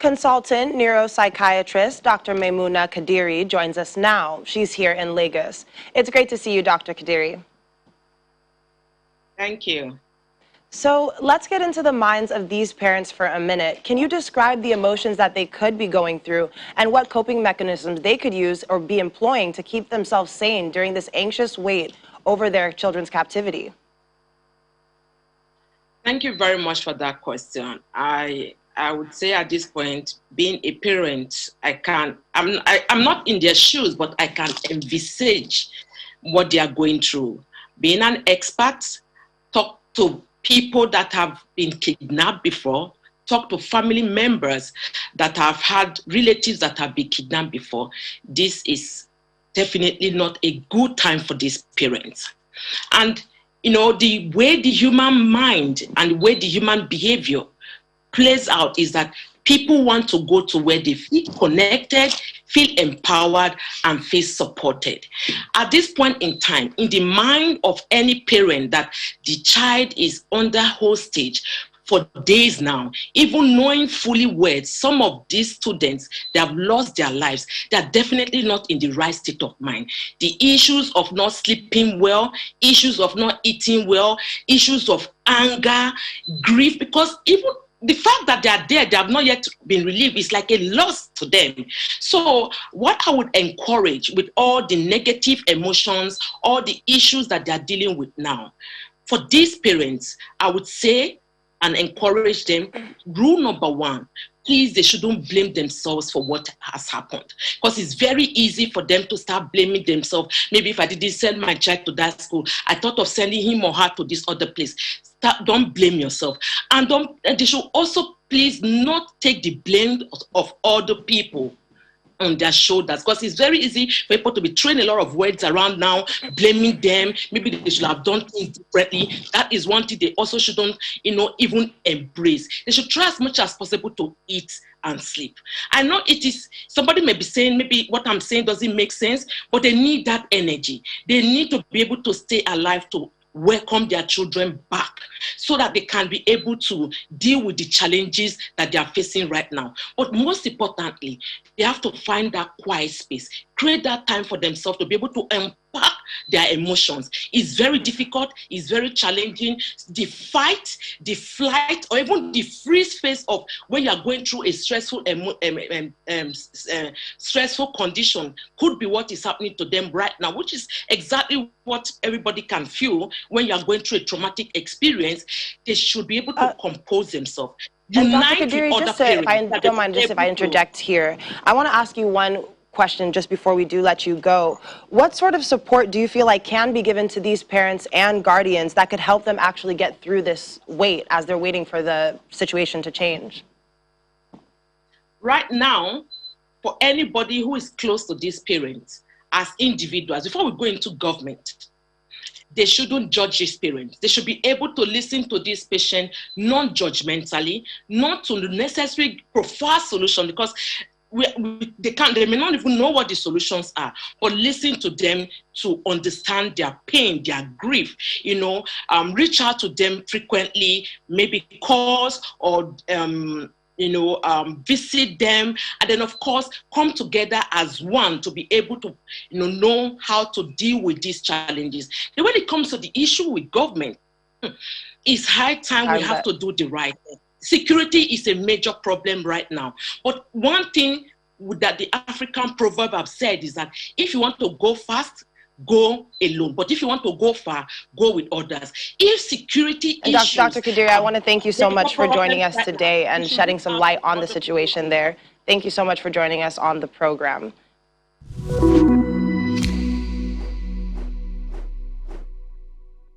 Consultant neuropsychiatrist Dr. Maimouna Kadiri joins us now. She's here in Lagos. It's great to see you, Dr. Kadiri. Thank you. So let's get into the minds of these parents for a minute. Can you describe the emotions that they could be going through and what coping mechanisms they could use or be employing to keep themselves sane during this anxious wait over their children's captivity? Thank you very much for that question. I would say at this point, being a parent, I'm not in their shoes, but I can envisage what they are going through. Being an expert, talk to people that have been kidnapped before, talk to family members that have had relatives that have been kidnapped before. This is definitely not a good time for these parents. And you know, the way the human mind and the way the human behavior plays out is that people want to go to where they feel connected, feel empowered, and feel supported. At this point in time, in the mind of any parent that the child is under hostage for days now, even knowing fully well some of these students, they have lost their lives, they are definitely not in the right state of mind. The issues of not sleeping well, issues of not eating well, issues of anger, grief, because even the fact that they are there, they have not yet been relieved, is like a loss to them. So what I would encourage with all the negative emotions, all the issues that they are dealing with now, for these parents, I would say and encourage them, rule number one, please, they shouldn't blame themselves for what has happened. Because it's very easy for them to start blaming themselves. Maybe if I didn't send my child to that school, I thought of sending him or her to this other place. Don't blame yourself. And they should also please not take the blame of other people on their shoulders, because it's very easy for people to be throwing a lot of words around now, blaming them. Maybe they should have done things differently. That is one thing they also shouldn't, even embrace. They should try as much as possible to eat and sleep. I know somebody may be saying maybe what I'm saying doesn't make sense, but they need that energy. They need to be able to stay alive to welcome their children back so that they can be able to deal with the challenges that they are facing right now. But most importantly, they have to find that quiet space, create that time for themselves to be able to unpack their emotions. It's very difficult, it's very challenging. The fight, the flight, or even the freeze phase of when you are going through a stressful stressful condition could be what is happening to them right now, which is exactly what everybody can feel when you are going through a traumatic experience. They should be able to compose themselves. And Dr. Kadiri, if I don't mind, if I interject here, I want to ask you one question just before we do let you go. What sort of support do you feel like can be given to these parents and guardians that could help them actually get through this wait as they're waiting for the situation to change? Right now, for anybody who is close to these parents as individuals, before we go into government, they shouldn't judge these parents. They should be able to listen to this patient non-judgmentally, not to the necessary preferred solution, because they may not even know what the solutions are, but listen to them to understand their pain, their grief, reach out to them frequently, maybe calls or visit them, and then of course come together as one to be able to know how to deal with these challenges. And when it comes to the issue with government, it's high time we have to do the right thing. Security is a major problem right now, but one thing that the African proverb have said is that if you want to go fast, go alone. But if you want to go far, go with others. If security issues... Dr. Kadiri, I want to thank you so much for joining us today and shedding some light on the situation there. Thank you so much for joining us on the program.